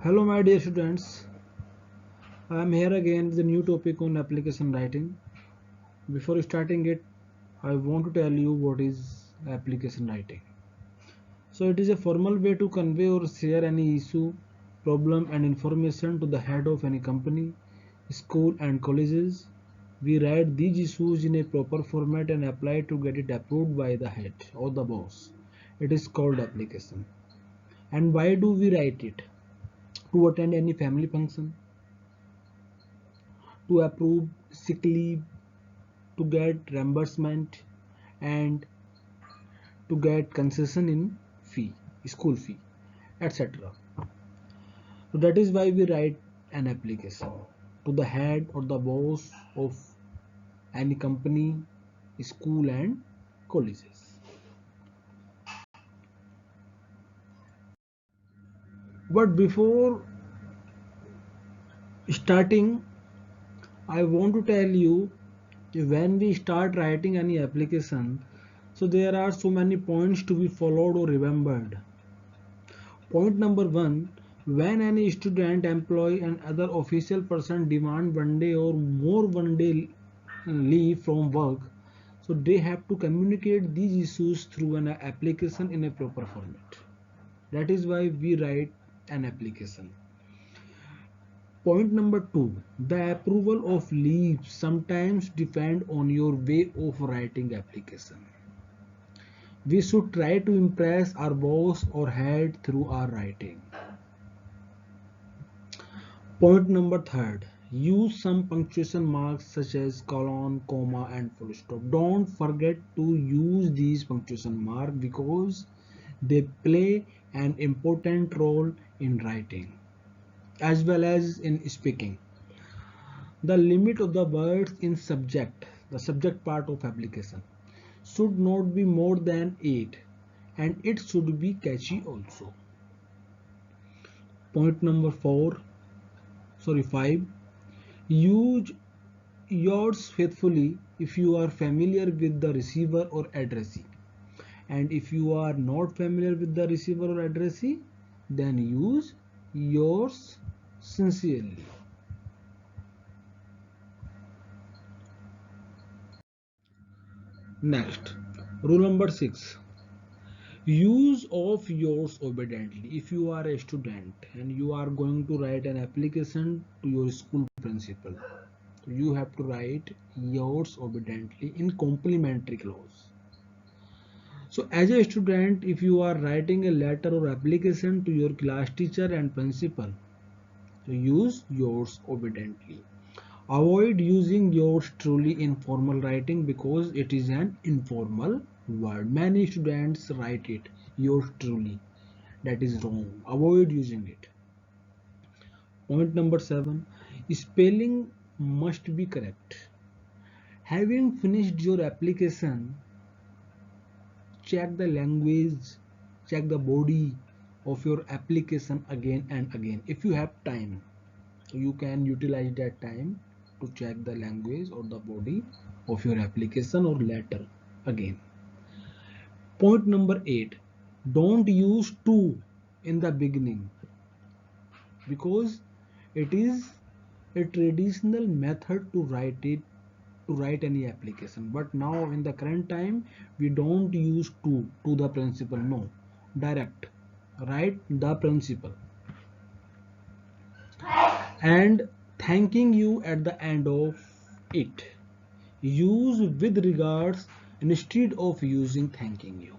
Hello my dear students, I am here again with a new topic on application writing. Before starting it, I want to tell you what is application writing. So it is a formal way to convey or share any issue, problem and information to the head of any company, school and colleges. We write these issues in a proper format and apply to get it approved by the head or the boss. It is called application. And why do we write it? To attend any family function, to approve sick leave, to get reimbursement, and to get concession in fee, school fee, etc. So that is why we write an application to the head or the boss of any company, school and colleges. But before starting, I want to tell you, when we start writing any application, so there are so many points to be followed or remembered. Point number one, when any student, employee and other official person demand one day or more one day leave from work, so they have to communicate these issues through an application in a proper format. That is why we write an application. Point number two, the approval of leave sometimes depend on your way of writing application. We should try to impress our boss or head through our writing. Point number third, use some punctuation marks such as colon, comma and full stop. Don't forget to use these punctuation marks because they play an important role in writing as well as in speaking. The limit of the words in subject, the subject part of application, should not be more than 8 and it should be catchy also. Point number 5, use yours faithfully if you are familiar with the receiver or addressee, and if you are not familiar with the receiver or addressee, then use yours sincerely. Next, rule number 6, use of yours obediently. If you are a student and you are going to write an application to your school principal, you have to write yours obediently in complementary clause. So as a student, if you are writing a letter or application to your class teacher and principal, so use yours obediently. Avoid using yours truly in formal writing because it is an informal word. Many students write it yours truly. That is wrong. Avoid using it. Point number 7, spelling must be correct. Having finished your application, check the language, check the body of your application again and again. If you have time, you can utilize that time to check the language or the body of your application or letter again. Point number 8, don't use to in the beginning because it is a traditional method to write any application, but now in the current time we don't use to the principal. No, direct write the principal and thanking you at the end of it. Use with regards instead of using thanking you.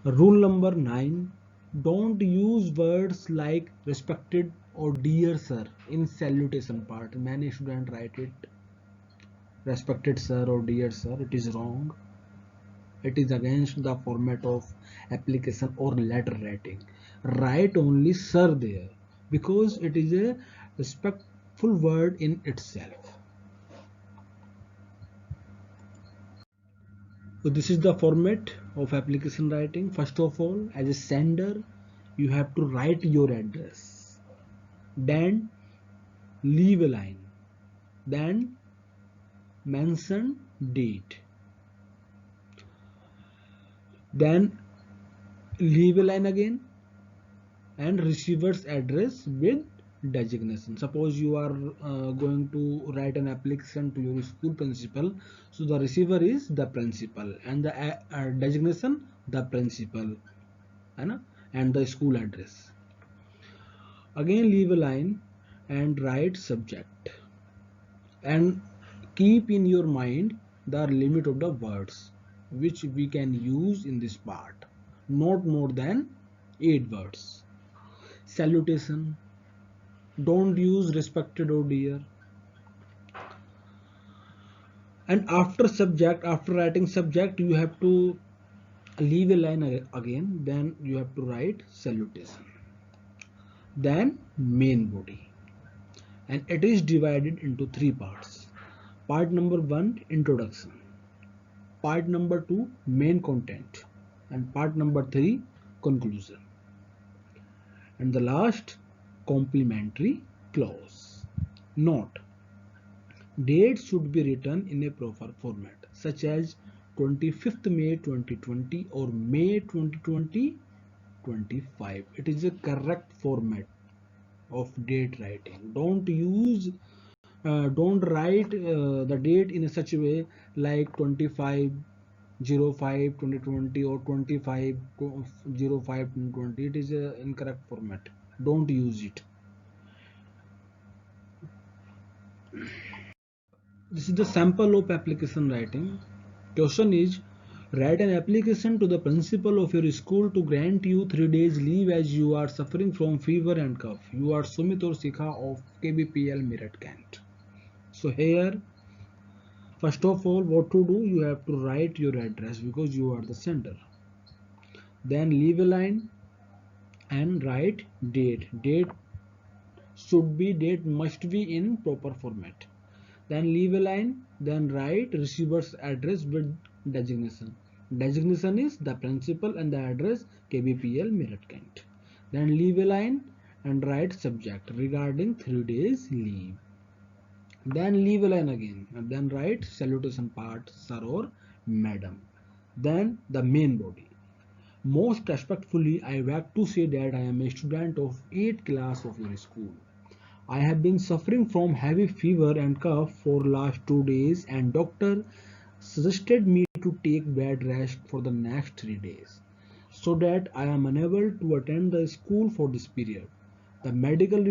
Rule number 9, don't use words like respected or dear sir in salutation part. Many students write it respected sir or dear sir. It is wrong. It is against the format of application or letter writing. Write only sir there because it is a respectful word in itself. So this is the format of application writing. First of all, as a sender, you have to write your address, then leave a line, then mention date, then leave a line again, and receiver's address with designation. Suppose you are going to write an application to your school principal, so the receiver is the principal and the designation the principal, and the school address. Again leave a line and write subject, and keep in your mind the limit of the words which we can use in this part, not more than 8 words. Salutation, don't use respected or dear. And after subject, after writing subject, you have to leave a line again, then you have to write salutation, then main body, and it is divided into 3 parts. Part number 1, introduction. Part number 2, main content. And part number 3, conclusion. And the last, complimentary clause. Note: dates should be written in a proper format, such as 25th May 2020 or May 2020 25. It is a correct format of date writing. Don't write the date in such a way like 25/05 2020 or 25/05 2020. It is an incorrect format. Don't use it. This is the sample of application writing. Question is, write an application to the principal of your school to grant you 3 days leave as you are suffering from fever and cough. You are Sumit or Sikha of KBPL Meerut Kent. So here, first of all, what to do? You have to write your address because you are the sender. Then leave a line and write date. Date must be in proper format. Then leave a line, then write receiver's address with designation. Designation is the principal and the address KBPL Meerut Kent. Then leave a line and write subject regarding 3 days leave. Then leave a line again and then write salutation part, sir or madam. Then the main body. Most respectfully, I beg to say that I am a student of 8th class of your school. I have been suffering from heavy fever and cough for last 2 days, and doctor suggested me to take bed rest for the next 3 days so that I am unable to attend the school for this period. The medical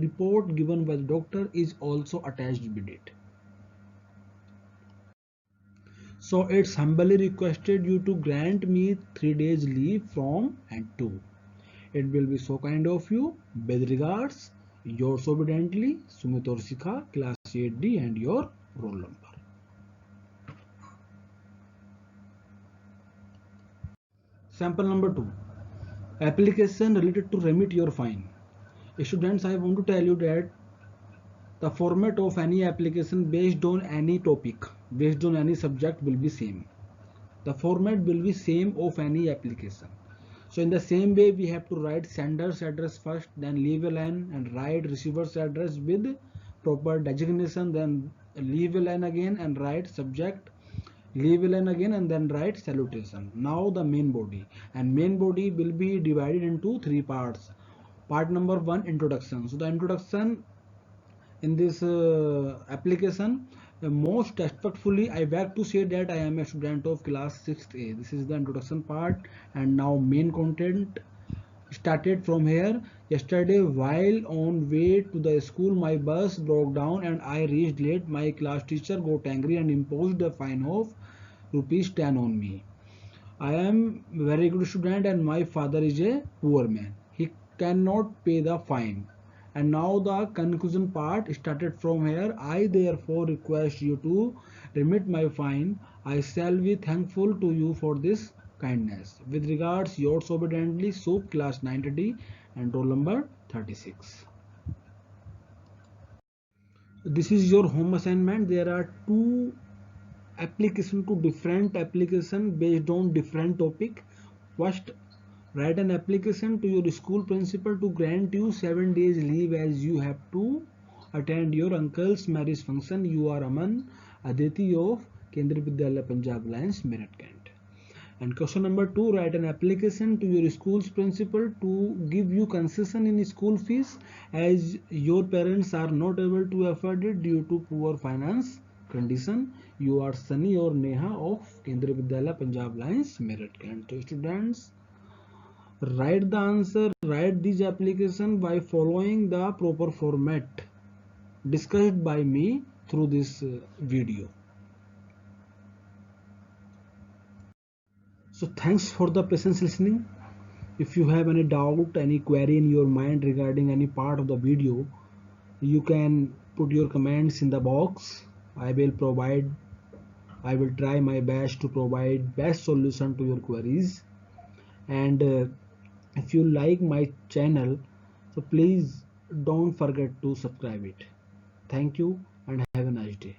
report given by the doctor is also attached with it. So it's humbly requested you to grant me 3 days leave from and to. It will be so kind of you. With regards, yours obediently, Sumit or Sikha, class 8D, and your roll number. Sample number 2. Application related to remit your fine. Students, I want to tell you that the format of any application based on any topic, based on any subject will be same. The format will be same of any application. So in the same way, we have to write sender's address first, then leave a line and write receiver's address with proper designation, then leave a line again and write subject, leave a line again and then write salutation. Now the main body, and main body will be divided into 3 parts. Part number 1, introduction. So the introduction in this application, most respectfully I beg to say that I am a student of class 6th A. This is the introduction part, and now main content started from here. Yesterday while on way to the school, my bus broke down and I reached late. My class teacher got angry and imposed a fine of ₹10 on me. I am very good student and my father is a poor man. He cannot pay the fine. And now the conclusion part started from here. I therefore request you to remit my fine. I shall be thankful to you for this kindness. With regards, yours obediently, Soup, class 9D, and roll number 36. This is your home assignment. There are 2 application to different application based on different topic. First, write an application to your school principal to grant you 7 days leave as you have to attend your uncle's marriage function. You are Aman Aditi of Kendriya Vidyalaya Punjab Alliance, Meerut Kent. And question number 2, write an application to your school's principal to give you concession in school fees as your parents are not able to afford it due to poor finance condition. You are Sunny or Neha of Kendriya Vidyalaya Punjab Lines Meerut. And so students, write the answer, write this application by following the proper format discussed by me through this video. So thanks for the patience listening. If you have any doubt, any query in your mind regarding any part of the video, you can put your comments in the box. I will try my best to provide best solution to your queries. And if you like my channel, so please don't forget to subscribe it. Thank you and have a nice day.